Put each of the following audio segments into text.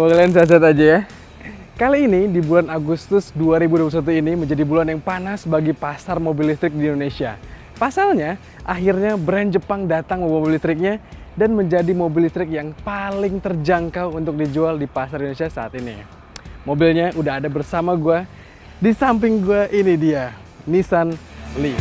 Semoga kalian sehat-sehat aja ya. Kali ini di bulan Agustus 2021 ini menjadi bulan yang panas bagi pasar mobil listrik di Indonesia. Pasalnya, akhirnya brand Jepang datang membawa mobil listriknya dan menjadi mobil listrik yang paling terjangkau untuk dijual di pasar Indonesia saat ini. Mobilnya udah ada bersama gue. Di samping gue ini dia, Nissan Leaf.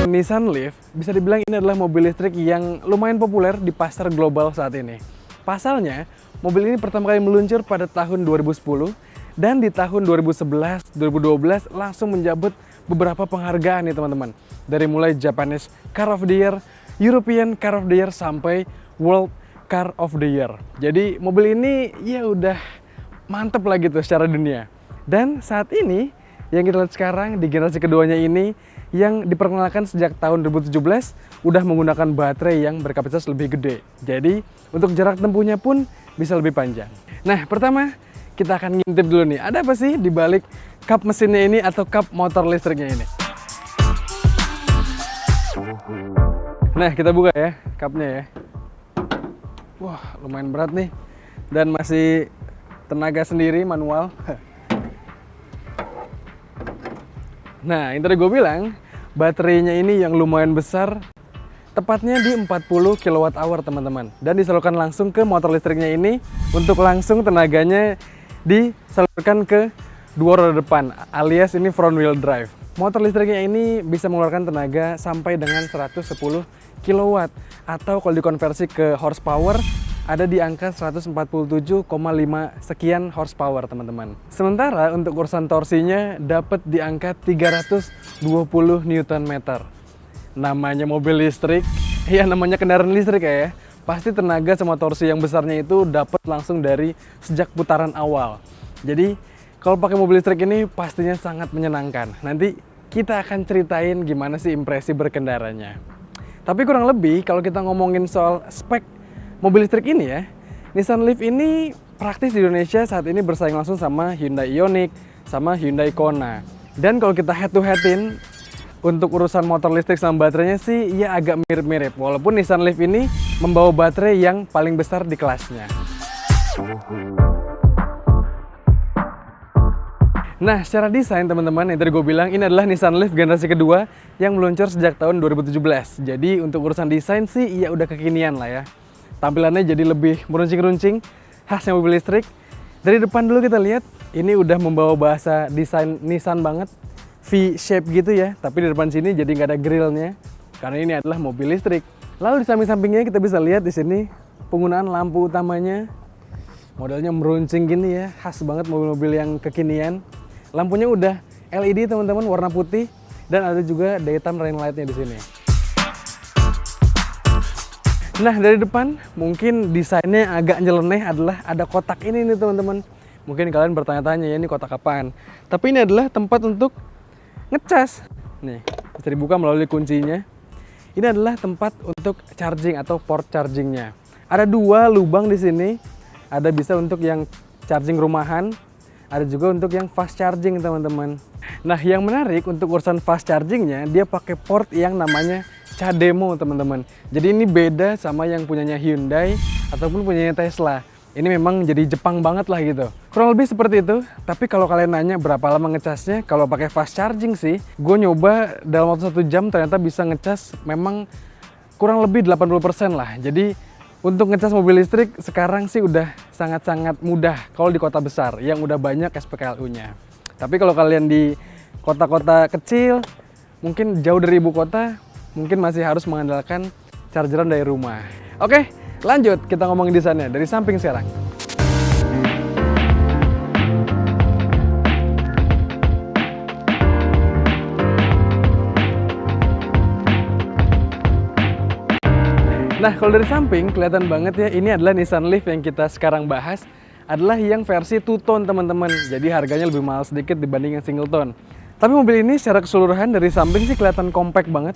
Nissan Leaf bisa dibilang ini adalah mobil listrik yang lumayan populer di pasar global saat ini. Pasalnya, mobil ini pertama kali meluncur pada tahun 2010 dan di tahun 2011-2012 langsung menjabat beberapa penghargaan nih teman-teman. Dari mulai Japanese Car of the Year, European Car of the Year, sampai World Car of the Year. Jadi mobil ini ya udah mantep lah gitu secara dunia. Dan saat ini yang kita lihat sekarang di generasi keduanya ini yang diperkenalkan sejak tahun 2017 udah menggunakan baterai yang berkapasitas lebih gede. Jadi untuk jarak tempuhnya pun bisa lebih panjang. Nah, pertama kita akan ngintip dulu nih, ada apa sih di balik kap mesinnya ini atau kap motor listriknya ini. Nah, kita buka ya kapnya ya. Wah, lumayan berat nih dan masih tenaga sendiri manual. Nah, yang tadi gue bilang, baterainya ini yang lumayan besar, tepatnya di 40 kWh teman-teman. Dan disalurkan langsung ke motor listriknya ini, untuk langsung tenaganya disalurkan ke dua roda depan, alias ini front wheel drive. Motor listriknya ini bisa mengeluarkan tenaga sampai dengan 110 kW, atau kalau dikonversi ke horsepower, ada di angka 147,5 sekian horsepower teman-teman. Sementara untuk urusan torsinya dapat di angka 320 Nm. Namanya mobil listrik, ya namanya kendaraan listrik ya. Pasti tenaga sama torsi yang besarnya itu dapat langsung dari sejak putaran awal. Jadi kalau pakai mobil listrik ini pastinya sangat menyenangkan. Nanti kita akan ceritain gimana sih impresi berkendaranya. Tapi kurang lebih kalau kita ngomongin soal spek mobil listrik ini ya, Nissan Leaf ini praktis di Indonesia saat ini bersaing langsung sama Hyundai Ioniq, sama Hyundai Kona. Dan kalau kita head to headin untuk urusan motor listrik sama baterainya sih ya agak mirip-mirip. Walaupun Nissan Leaf ini membawa baterai yang paling besar di kelasnya. Nah, secara desain teman-teman, yang tadi gue bilang ini adalah Nissan Leaf generasi kedua yang meluncur sejak tahun 2017. Jadi untuk urusan desain sih ya udah kekinian lah ya. Tampilannya jadi lebih meruncing-runcing, khasnya mobil listrik. Dari depan dulu kita lihat, ini udah membawa bahasa desain Nissan banget, V-shape gitu ya. Tapi di depan sini jadi nggak ada grillnya, karena ini adalah mobil listrik. Lalu di samping-sampingnya kita bisa lihat di sini penggunaan lampu utamanya, modelnya meruncing gini ya, khas banget mobil-mobil yang kekinian. Lampunya udah LED teman-teman, warna putih, dan ada juga daytime running light-nya di sini. Nah, dari depan mungkin desainnya agak nyeleneh adalah ada kotak ini nih teman-teman. Mungkin kalian bertanya-tanya ya ini kotak apaan. Tapi ini adalah tempat untuk ngecas. Nih, bisa dibuka melalui kuncinya. Ini adalah tempat untuk charging atau port chargingnya. Ada dua lubang di sini. Ada bisa untuk yang charging rumahan, ada juga untuk yang fast charging teman-teman. Nah, yang menarik untuk urusan fast chargingnya, dia pakai port yang namanya CHAdeMO teman-teman. Jadi ini beda sama yang punyanya Hyundai ataupun punyanya Tesla. Ini memang jadi Jepang banget lah gitu. Kurang lebih seperti itu. Tapi kalau kalian nanya berapa lama ngecasnya, kalau pakai fast charging sih, gue nyoba dalam waktu 1 jam ternyata bisa ngecas memang kurang lebih 80% lah. Jadi untuk ngecas mobil listrik sekarang sih udah sangat-sangat mudah kalau di kota besar yang udah banyak SPKLU-nya. Tapi kalau kalian di kota-kota kecil, mungkin jauh dari ibu kota, mungkin masih harus mengandalkan chargeran dari rumah. Oke, lanjut kita ngomongin desainnya dari samping sekarang. Nah, kalau dari samping kelihatan banget ya, ini adalah Nissan Leaf yang kita sekarang bahas adalah yang versi two-tone teman-teman. Jadi harganya lebih mahal sedikit dibanding yang single tone. Tapi mobil ini secara keseluruhan dari samping sih kelihatan compact banget.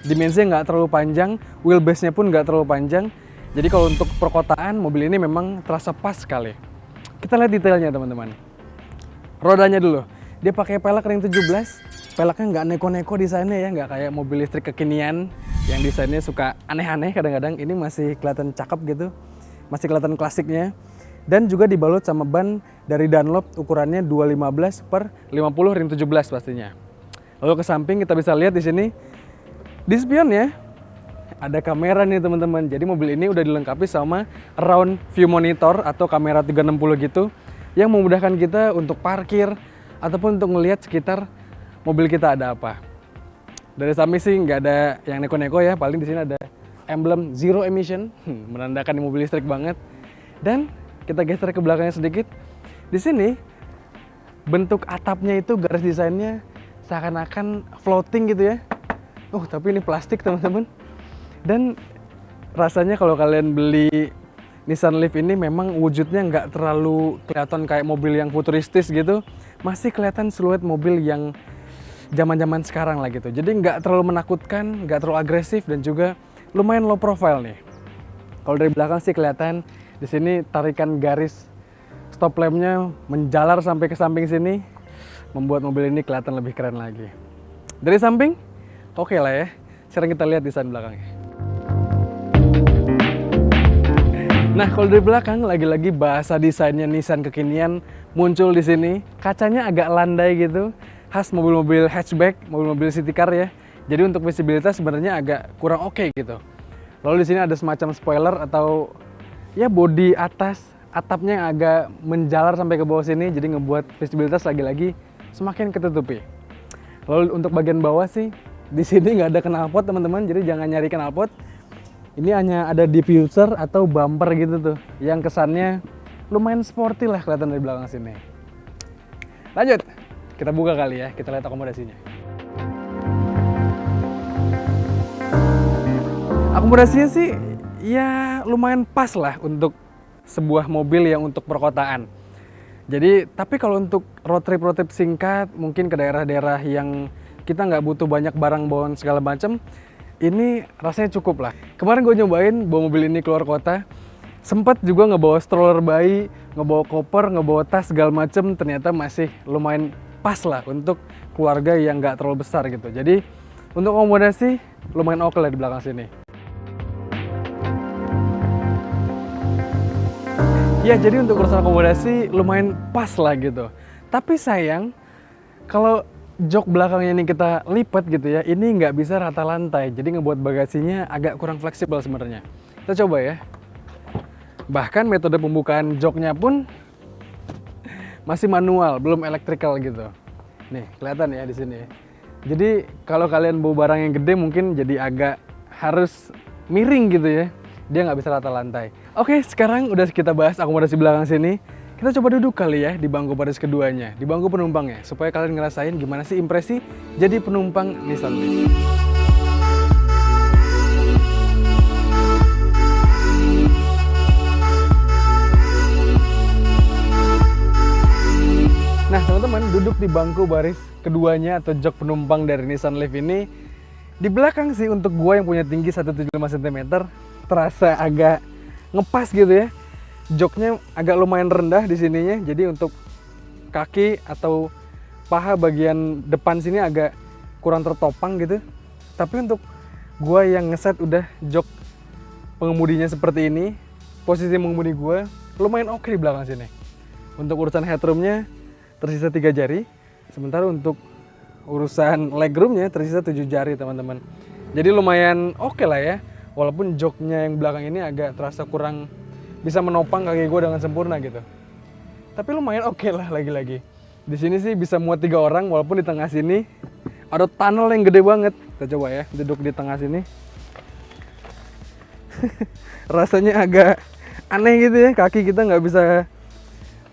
Dimensinya nggak terlalu panjang, wheelbase-nya pun nggak terlalu panjang. Jadi kalau untuk perkotaan, mobil ini memang terasa pas sekali. Kita lihat detailnya teman-teman. Rodanya dulu, dia pakai pelek ring 17. Peleknya nggak neko-neko desainnya ya, nggak kayak mobil listrik kekinian yang desainnya suka aneh-aneh kadang-kadang. Ini masih kelihatan cakep gitu, masih kelihatan klasiknya. Dan juga dibalut sama ban dari Dunlop ukurannya 215 per 50 ring 17 pastinya. Lalu ke samping kita bisa lihat di sini di spionnya ada kamera nih teman-teman. Jadi mobil ini udah dilengkapi sama around view monitor atau kamera 360 gitu yang memudahkan kita untuk parkir ataupun untuk melihat sekitar mobil kita ada apa. Dari samping sih nggak ada yang neko-neko ya, paling di sini ada emblem zero emission, menandakan mobil listrik banget. Dan kita geser ke belakangnya sedikit. Di sini bentuk atapnya itu garis desainnya seakan-akan floating gitu ya. Tapi ini plastik teman-teman. Dan rasanya kalau kalian beli Nissan Leaf ini memang wujudnya nggak terlalu kelihatan kayak mobil yang futuristis gitu. Masih kelihatan siluet mobil yang zaman-zaman sekarang lah gitu. Jadi nggak terlalu menakutkan, nggak terlalu agresif, dan juga lumayan low profile nih. Kalau dari belakang sih kelihatan di sini tarikan garis stop lampnya menjalar sampai ke samping sini, membuat mobil ini kelihatan lebih keren lagi. Dari samping, oke lah ya. Sekarang kita lihat desain belakangnya. Nah, kalau dari belakang lagi-lagi bahasa desainnya Nissan kekinian muncul di sini. Kacanya agak landai gitu, khas mobil-mobil hatchback, mobil-mobil city car ya. Jadi untuk visibilitas sebenarnya agak kurang oke gitu. Lalu di sini ada semacam spoiler atau ya bodi atas atapnya yang agak menjalar sampai ke bawah sini, jadi ngebuat visibilitas lagi-lagi semakin ketutupi. Lalu untuk bagian bawah sih di sini nggak ada knalpot teman-teman, jadi jangan nyari knalpot. Ini hanya ada diffuser atau bumper gitu tuh, yang kesannya lumayan sporty lah kelihatan dari belakang sini. Lanjut, kita buka kali ya, kita lihat akomodasinya. Akomodasinya sih ya lumayan pas lah untuk sebuah mobil yang untuk perkotaan. Jadi, tapi kalau untuk road trip singkat, mungkin ke daerah-daerah yang kita nggak butuh banyak barang bawaan segala macam, ini rasanya cukup lah. Kemarin gue nyobain bawa mobil ini keluar kota, sempat juga ngebawa stroller bayi, ngebawa koper, ngebawa tas segala macam, ternyata masih lumayan pas lah untuk keluarga yang nggak terlalu besar gitu. Jadi, untuk akomodasi lumayan oke lah di belakang sini. Ya, jadi untuk urusan akomodasi lumayan pas lah gitu. Tapi sayang, kalau jok belakangnya ini kita lipat gitu ya, ini nggak bisa rata lantai. Jadi ngebuat bagasinya agak kurang fleksibel sebenarnya. Kita coba ya. Bahkan metode pembukaan joknya pun masih manual, belum electrical gitu. Nih, kelihatan ya di sini. Jadi kalau kalian bawa barang yang gede mungkin jadi agak harus miring gitu ya. Dia nggak bisa rata lantai. Oke, sekarang udah kita bahas akomodasi belakang sini. Kita coba duduk kali ya di bangku baris keduanya, di bangku penumpangnya, supaya kalian ngerasain gimana sih impresi jadi penumpang Nissan Leaf. Nah teman-teman, duduk di bangku baris keduanya atau jok penumpang dari Nissan Leaf ini, di belakang sih untuk gua yang punya tinggi 175 cm, terasa agak ngepas gitu ya. Joknya agak lumayan rendah di sininya, jadi untuk kaki atau paha bagian depan sini agak kurang tertopang gitu. Tapi untuk gua yang ngeset udah jok pengemudinya seperti ini, posisi mengemudi gua lumayan oke di belakang sini. Untuk urusan headroomnya tersisa 3 jari, sementara untuk urusan legroomnya tersisa 7 jari teman-teman. Jadi lumayan oke lah ya. Walaupun joknya yang belakang ini agak terasa kurang bisa menopang kaki gue dengan sempurna gitu. Tapi lumayan oke lah lagi-lagi. Di sini sih bisa muat 3 orang, walaupun di tengah sini ada tunnel yang gede banget. Kita coba ya, duduk di tengah sini. Rasanya agak aneh gitu ya, kaki kita nggak bisa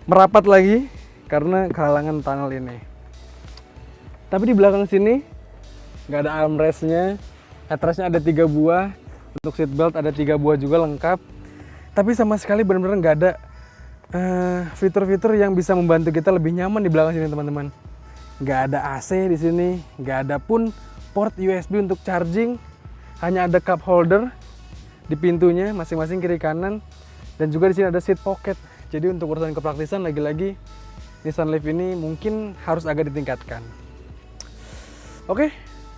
merapat lagi karena kehalangan tunnel ini. Tapi di belakang sini nggak ada armrestnya, headrestnya ada 3 buah. Untuk seat belt ada 3 buah juga lengkap. Tapi sama sekali benar-benar nggak ada fitur-fitur yang bisa membantu kita lebih nyaman di belakang sini teman-teman. Nggak ada AC di sini, nggak ada pun port USB untuk charging. Hanya ada cup holder di pintunya masing-masing kiri kanan, dan juga di sini ada seat pocket. Jadi untuk urusan kepraktisan lagi-lagi Nissan Leaf ini mungkin harus agak ditingkatkan. Oke,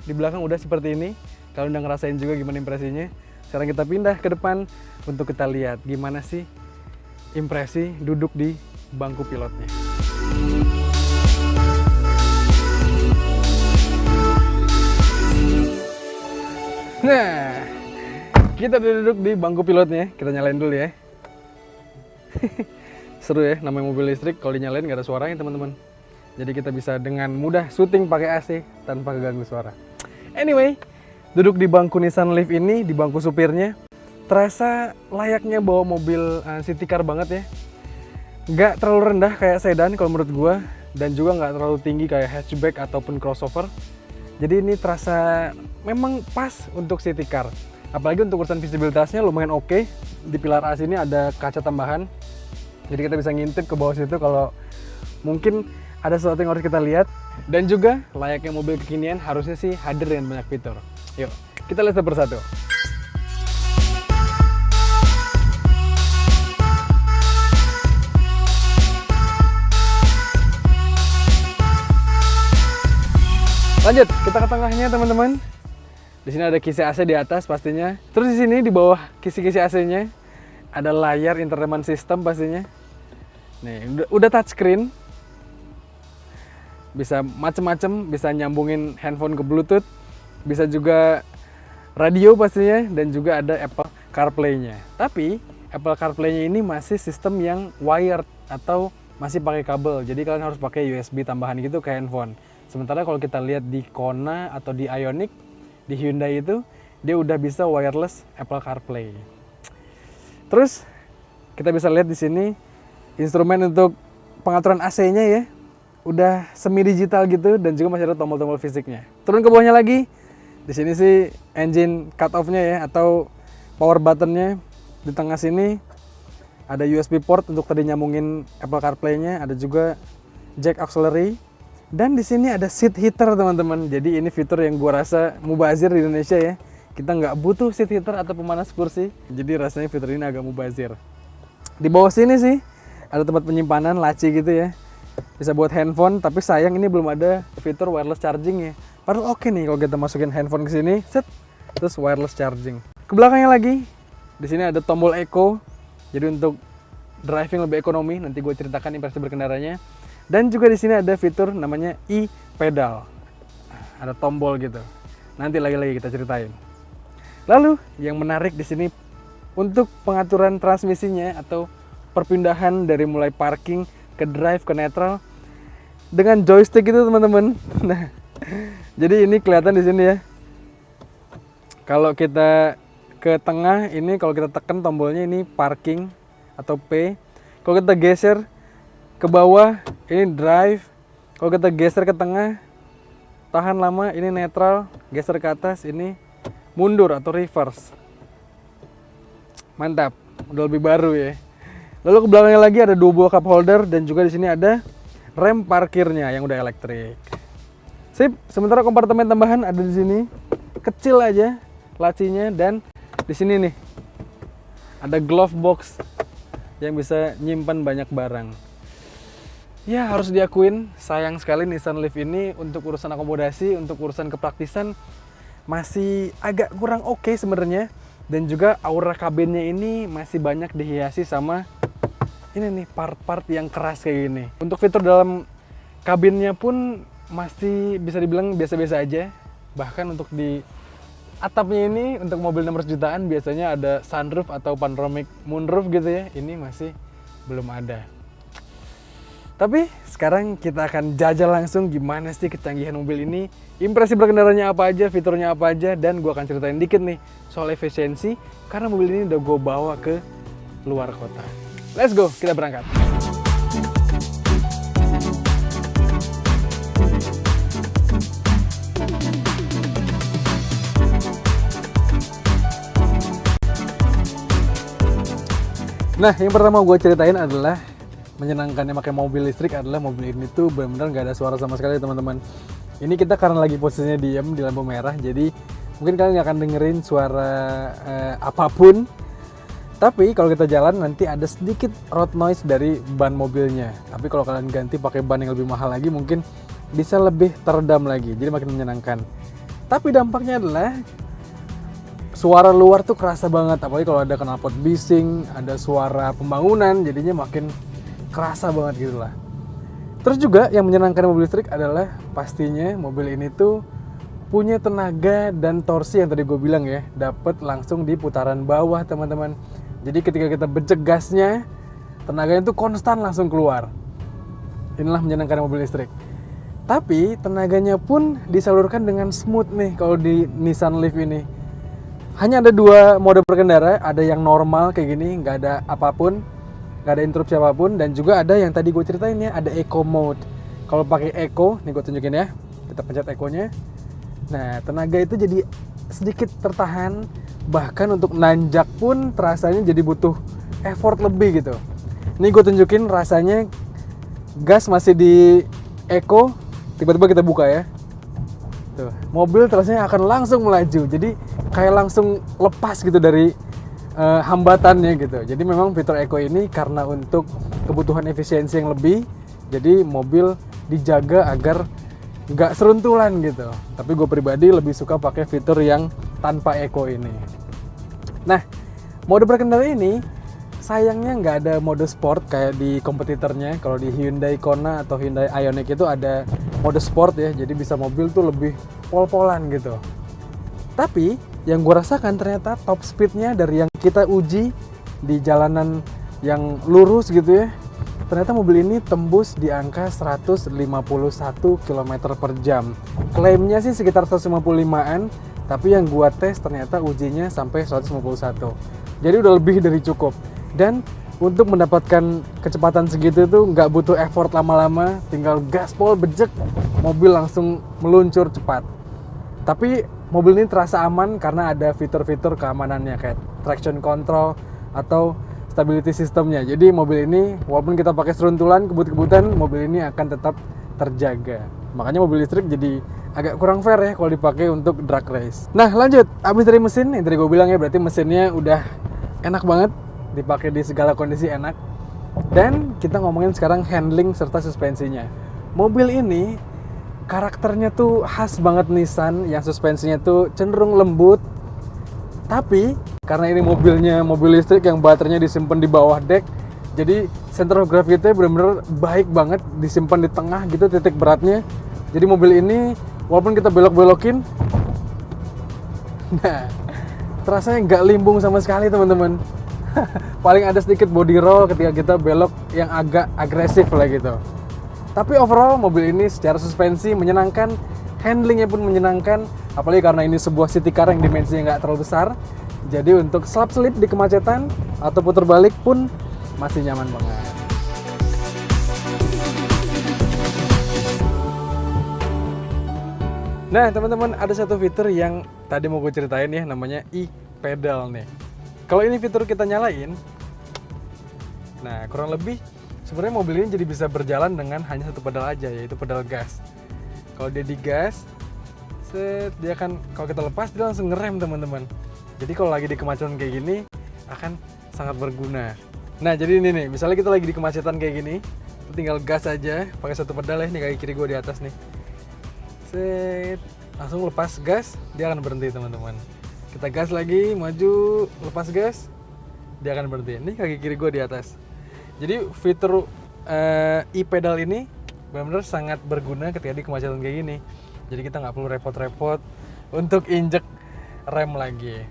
di belakang udah seperti ini. Kalian udah ngerasain juga gimana impresinya. Sekarang kita pindah ke depan untuk kita lihat gimana sih impresi duduk di bangku pilotnya. Nah, kita duduk di bangku pilotnya. Kita nyalain dulu ya. Seru ya, namanya mobil listrik kalau dinyalain nggak ada suaranya teman-teman. Jadi kita bisa dengan mudah syuting pakai AC tanpa keganggu suara. Anyway, duduk di bangku Nissan Leaf ini, di bangku supirnya, terasa layaknya bawa mobil city car banget ya. Nggak terlalu rendah kayak sedan kalau menurut gua, dan juga nggak terlalu tinggi kayak hatchback ataupun crossover. Jadi ini terasa memang pas untuk city car. Apalagi untuk urusan visibilitasnya lumayan oke. Di pilar A sini ada kaca tambahan. Jadi kita bisa ngintip ke bawah situ kalau mungkin ada sesuatu yang harus kita lihat. Dan juga layaknya mobil kekinian harusnya sih hadir dengan banyak fitur. Yuk, kita lihat satu persatu. Lanjut, kita ke tengahnya teman-teman. Di sini ada kisi AC di atas pastinya. Terus di sini di bawah kisi-kisi AC-nya ada layar entertainment system pastinya. Nih, udah touchscreen. Bisa macem-macem, bisa nyambungin handphone ke Bluetooth, bisa juga radio pastinya, dan juga ada Apple CarPlay-nya. Tapi Apple CarPlay-nya ini masih sistem yang wired atau masih pakai kabel. Jadi kalian harus pakai USB tambahan gitu ke handphone. Sementara kalau kita lihat di Kona atau di Ioniq, di Hyundai itu, dia udah bisa wireless Apple CarPlay. Terus kita bisa lihat di sini instrumen untuk pengaturan AC-nya ya, udah semi digital gitu, dan juga masih ada tombol-tombol fisiknya. Turun ke bawahnya lagi, di sini sih engine cut off-nya ya, atau power button-nya. Di tengah sini ada USB port untuk tadi nyambungin Apple CarPlay-nya, ada juga jack auxiliary. Dan di sini ada seat heater teman-teman. Jadi ini fitur yang gua rasa mubazir di Indonesia ya. Kita nggak butuh seat heater atau pemanas kursi. Jadi rasanya fitur ini agak mubazir. Di bawah sini sih ada tempat penyimpanan laci gitu ya. Bisa buat handphone, tapi sayang ini belum ada fitur wireless charging ya. Padahal oke nih kalau kita masukin handphone ke sini, set, terus wireless charging. Ke belakangnya lagi, di sini ada tombol eco. Jadi untuk driving lebih ekonomi, nanti gue ceritakan impresi berkendaranya. Dan juga di sini ada fitur namanya e-pedal. Ada tombol gitu. Nanti lagi-lagi kita ceritain. Lalu yang menarik di sini untuk pengaturan transmisinya atau perpindahan dari mulai parking ke drive ke neutral dengan joystick itu teman-teman. Nah, jadi ini kelihatan di sini ya. Kalau kita ke tengah ini, kalau kita tekan tombolnya ini parking atau P. Kalau kita geser ke bawah ini drive. Kalau kita geser ke tengah tahan lama ini netral, geser ke atas ini mundur atau reverse. Mantap, udah lebih baru ya. Lalu ke belakangnya lagi ada dua buah cup holder, dan juga di sini ada rem parkirnya yang udah elektrik. Sip, sementara kompartemen tambahan ada di sini. Kecil aja lacinya, dan di sini nih ada glove box yang bisa nyimpan banyak barang. Ya harus diakuin, sayang sekali Nissan Leaf ini untuk urusan akomodasi, untuk urusan kepraktisan masih agak kurang oke sebenarnya. Dan juga aura kabinnya ini masih banyak dihiasi sama ini nih part-part yang keras kayak gini. Untuk fitur dalam kabinnya pun masih bisa dibilang biasa-biasa aja. Bahkan untuk di atapnya ini untuk mobil 600 jutaan biasanya ada sunroof atau panoramic moonroof gitu ya. Ini masih belum ada. Tapi sekarang kita akan jajal langsung gimana sih kecanggihan mobil ini, impresi berkendaranya apa aja, fiturnya apa aja, dan gue akan ceritain dikit nih soal efisiensi karena mobil ini udah gue bawa ke luar kota. Let's go, kita berangkat. Nah, yang pertama gue ceritain adalah menyenangkannya pakai mobil listrik adalah mobil ini tuh benar-benar nggak ada suara sama sekali teman-teman. Ini kita karena lagi posisinya diam di lampu merah, jadi mungkin kalian nggak akan dengerin suara apapun. Tapi kalau kita jalan nanti ada sedikit road noise dari ban mobilnya. Tapi kalau kalian ganti pakai ban yang lebih mahal lagi mungkin bisa lebih teredam lagi, jadi makin menyenangkan. Tapi dampaknya adalah suara luar tuh kerasa banget, apalagi kalau ada knalpot bising, ada suara pembangunan, jadinya makin kerasa banget gitu lah. Terus juga yang menyenangkan mobil listrik adalah pastinya mobil ini tuh punya tenaga dan torsi yang tadi gue bilang ya, dapat langsung di putaran bawah teman-teman. Jadi ketika kita becek gasnya, tenaganya tuh konstan langsung keluar. Inilah menyenangkan mobil listrik. Tapi tenaganya pun disalurkan dengan smooth nih kalau di Nissan Leaf ini. Hanya ada 2 mode berkendara, ada yang normal kayak gini, nggak ada apapun, nggak ada interupsi apapun, dan juga ada yang tadi gue ceritain ya, ada Eco Mode. Kalau pakai Eco, nih gue tunjukin ya, kita pencet Eco-nya. Nah, tenaga itu jadi sedikit tertahan, bahkan untuk nanjak pun rasanya jadi butuh effort lebih gitu. Ini gue tunjukin rasanya, gas masih di Eco, tiba-tiba kita buka ya. Tuh, mobil terasanya akan langsung melaju, jadi kayak langsung lepas gitu dari hambatannya gitu. Jadi memang fitur Eco ini karena untuk kebutuhan efisiensi yang lebih, jadi mobil dijaga agar nggak seruntulan gitu. Tapi gue pribadi lebih suka pakai fitur yang tanpa Eco ini. Nah, mode berkendara ini sayangnya nggak ada mode sport kayak di kompetitornya. Kalau di Hyundai Kona atau Hyundai Ioniq itu ada mode sport ya, jadi bisa mobil tuh lebih pol-polan gitu. Tapi yang gue rasakan ternyata top speednya dari yang kita uji di jalanan yang lurus gitu ya, ternyata mobil ini tembus di angka 151 km per jam. Klaimnya sih sekitar 155-an, tapi yang gua tes ternyata ujinya sampai 151. Jadi udah lebih dari cukup. Dan untuk mendapatkan kecepatan segitu tuh nggak butuh effort lama-lama, tinggal gaspol bejek, mobil langsung meluncur cepat. Tapi mobil ini terasa aman karena ada fitur-fitur keamanannya kayak traction control atau stability systemnya. Jadi mobil ini walaupun kita pakai seruntulan, kebut-kebutan, mobil ini akan tetap terjaga. Makanya mobil listrik jadi agak kurang fair ya kalau dipakai untuk drag race. Nah lanjut, abis dari mesin, yang tadi gue bilang ya berarti mesinnya udah enak banget, dipakai di segala kondisi enak. Dan kita ngomongin sekarang handling serta suspensinya. Mobil ini karakternya tuh khas banget Nissan, yang suspensinya tuh cenderung lembut. Tapi karena ini mobilnya mobil listrik yang baterainya disimpan di bawah dek, jadi center of gravity-nya benar-benar baik banget, disimpan di tengah gitu titik beratnya. Jadi mobil ini walaupun kita belok-belokin, nah terasanya nggak limbung sama sekali teman-teman. Paling ada sedikit body roll ketika kita belok yang agak agresif lah gitu. Tapi overall mobil ini secara suspensi menyenangkan, handlingnya pun menyenangkan, apalagi karena ini sebuah city car yang dimensinya nggak terlalu besar. Jadi untuk selap-selip di kemacetan atau putar balik pun masih nyaman banget. Nah teman-teman, ada satu fitur yang tadi mau gue ceritain ya, namanya e-pedal nih. Kalau ini fitur kita nyalain, nah kurang lebih sebenarnya mobil ini jadi bisa berjalan dengan hanya satu pedal aja, yaitu pedal gas. Kalau dia digas, dia akan, kalau kita lepas dia langsung ngerem teman-teman. Jadi kalau lagi di kemacetan kayak gini akan sangat berguna. Nah jadi ini nih, misalnya kita lagi di kemacetan kayak gini, tinggal gas aja pakai satu pedal ya, nih kaki kiri gue di atas nih. Langsung lepas gas, dia akan berhenti teman-teman. Kita gas lagi, maju, lepas gas, dia akan berhenti. Ini kaki kiri gue di atas. Jadi fitur e-pedal ini benar-benar sangat berguna ketika di kemacetan kayak gini. Jadi kita nggak perlu repot-repot untuk injek rem lagi.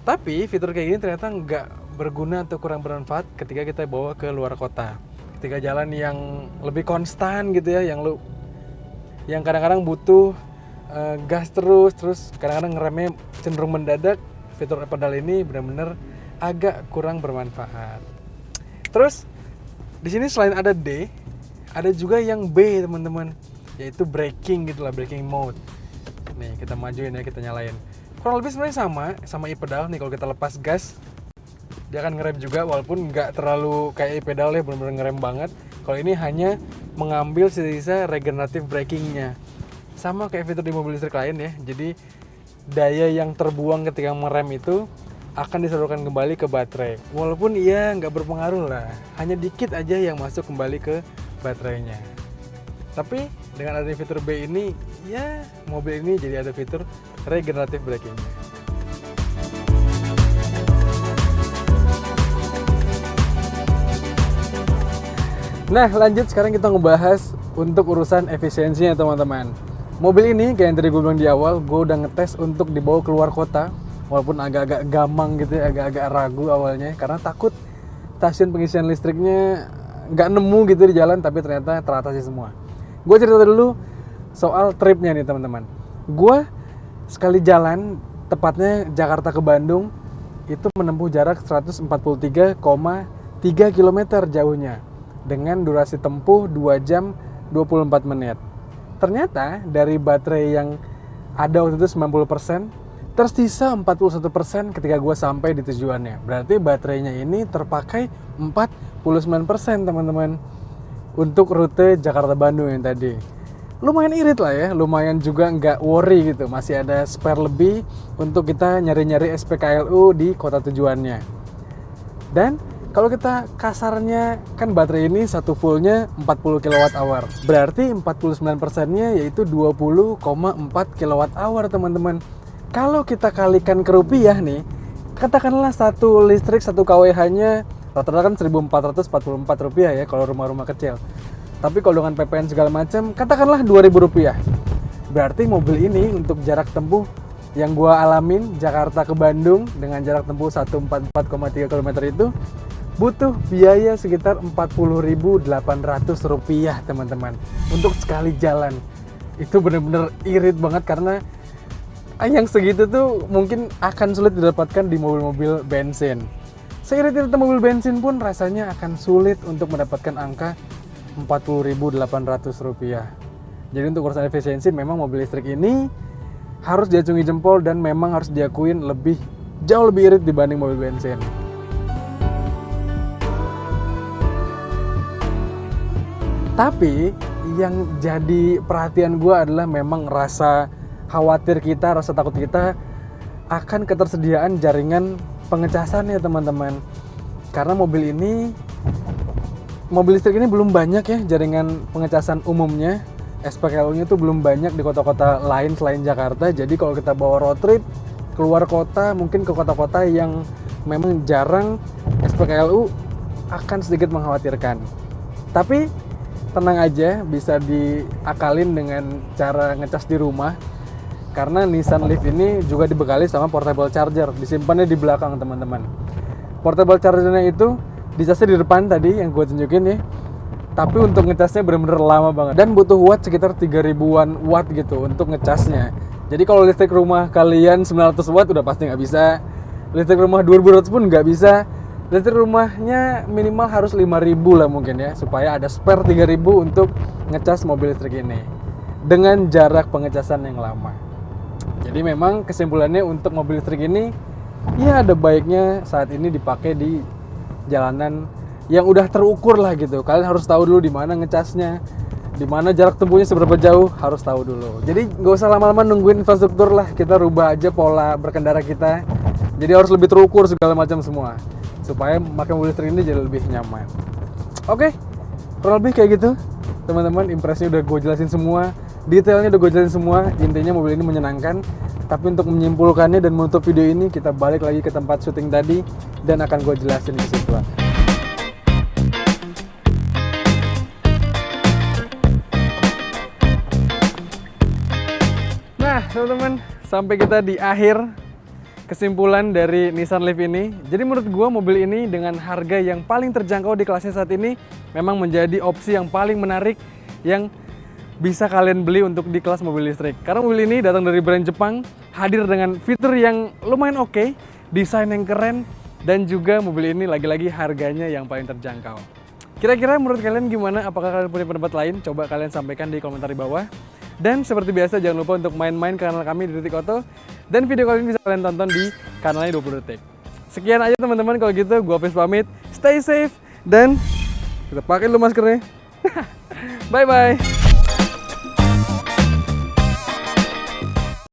Tapi fitur kayak gini ternyata nggak berguna atau kurang bermanfaat ketika kita bawa ke luar kota. Ketika jalan yang lebih konstan gitu ya, yang kadang-kadang butuh gas terus kadang-kadang ngeremnya cenderung mendadak, fitur pedal ini benar-benar agak kurang bermanfaat. Terus di sini selain ada D, ada juga yang B teman-teman, yaitu braking gitulah, braking mode. Nih kita majuin ya, kita nyalain. Kurang lebih sebenarnya sama e-pedal nih, kalau kita lepas gas dia akan ngerem juga, walaupun nggak terlalu kayak e-pedal ya, benar-benar ngerem banget. Kalau ini hanya mengambil sisa regenerative brakingnya, sama kayak fitur di mobil listrik lain ya. Jadi daya yang terbuang ketika merem itu akan disalurkan kembali ke baterai. Walaupun ia nggak berpengaruh lah, hanya dikit aja yang masuk kembali ke baterainya. Tapi dengan adanya fitur B ini, ya mobil ini jadi ada fitur regenerative braking. Nah lanjut, sekarang kita ngebahas untuk urusan efisiensinya teman-teman. Mobil ini kayak yang tadi gue bilang di awal, gue udah ngetes untuk dibawa keluar kota. Walaupun agak-agak gamang gitu ya, agak-agak ragu awalnya. Karena takut stasiun pengisian listriknya nggak nemu gitu di jalan, tapi ternyata teratasi semua. Gue cerita dulu soal tripnya nih teman-teman. Gue sekali jalan, tepatnya Jakarta ke Bandung, itu menempuh jarak 143,3 km jauhnya. Dengan durasi tempuh 2 jam 24 menit. Ternyata dari baterai yang ada waktu itu 90%, tersisa 41% ketika gue sampai di tujuannya. Berarti baterainya ini terpakai 49% teman-teman. Untuk rute Jakarta-Bandung yang tadi. Lumayan irit lah ya, lumayan juga nggak worry gitu. Masih ada spare lebih untuk kita nyari-nyari SPKLU di kota tujuannya. Dan kalau kita kasarnya, kan baterai ini satu fullnya 40 kWh. Berarti 49%-nya yaitu 20,4 kWh teman-teman. Kalau kita kalikan ke rupiah nih, katakanlah satu listrik 1 kWh-nya rata-rata kan 1.444 rupiah ya kalau rumah-rumah kecil. Tapi kalau dengan PPN segala macam, katakanlah 2.000 rupiah. Berarti mobil ini untuk jarak tempuh yang gua alamin Jakarta ke Bandung dengan jarak tempuh 144,3 km itu butuh biaya sekitar 40.800 rupiah teman-teman untuk sekali jalan. Itu bener-bener irit banget karena yang segitu tuh mungkin akan sulit didapatkan di mobil-mobil bensin. Seirit-irit mobil bensin pun rasanya akan sulit untuk mendapatkan angka 40.800 rupiah. Jadi untuk urusan efisiensi memang mobil listrik ini harus diacungi jempol dan memang harus diakuin jauh lebih irit dibanding mobil bensin. Tapi yang jadi perhatian gue adalah memang rasa khawatir kita, rasa takut kita akan ketersediaan jaringan pengecasan ya teman-teman. Karena mobil listrik ini belum banyak ya jaringan pengecasan umumnya. SPKLU-nya tuh belum banyak di kota-kota lain selain Jakarta. Jadi kalau kita bawa road trip keluar kota, mungkin ke kota-kota yang memang jarang SPKLU, akan sedikit mengkhawatirkan. Tapi tenang aja, bisa diakalin dengan cara ngecas di rumah. Karena Nissan Leaf ini juga dibekali sama portable charger, disimpannya di belakang teman-teman. Portable chargernya itu dicasnya di depan tadi yang gue tunjukin ya. Tapi untuk ngecasnya bener-bener lama banget dan butuh watt sekitar 3000-an watt gitu untuk ngecasnya. Jadi kalau listrik rumah kalian 900 watt udah pasti nggak bisa. Listrik rumah 2200 pun nggak bisa. Listrik rumahnya minimal harus 5.000 lah mungkin ya, supaya ada spare 3.000 untuk ngecas mobil listrik ini dengan jarak pengecasan yang lama. Jadi memang kesimpulannya untuk mobil listrik ini ya ada baiknya saat ini dipakai di jalanan yang udah terukur lah gitu. Kalian harus tahu dulu di mana ngecasnya, di mana jarak tempuhnya seberapa jauh, harus tahu dulu. Jadi nggak usah lama-lama nungguin infrastruktur lah, kita rubah aja pola berkendara kita. Jadi harus lebih terukur segala macam semua, supaya pakai mobil listrik ini jadi lebih nyaman. Oke, kurang lebih kayak gitu teman-teman. Impresnya udah gue jelasin semua, detailnya udah gue jelasin semua. Intinya mobil ini menyenangkan. Tapi untuk menyimpulkannya dan menutup video ini, kita balik lagi ke tempat syuting tadi dan akan gue jelasin kesimpulan. Nah teman-teman, sampai kita di akhir kesimpulan dari Nissan Leaf ini. Jadi menurut gue mobil ini dengan harga yang paling terjangkau di kelasnya saat ini memang menjadi opsi yang paling menarik yang bisa kalian beli untuk di kelas mobil listrik. Karena mobil ini datang dari brand Jepang, hadir dengan fitur yang lumayan oke, desain yang keren, dan juga mobil ini lagi-lagi harganya yang paling terjangkau. Kira-kira menurut kalian gimana? Apakah kalian punya pendapat lain? Coba kalian sampaikan di komentar di bawah. Dan seperti biasa jangan lupa untuk main-main ke kanal kami di Detik Auto. Dan video kali ini bisa kalian tonton di kanalnya 20 Detik. Sekian aja teman-teman, kalau gitu gue Hafiz pamit. Stay safe dan tetap pakai dulu maskernya. Bye-bye.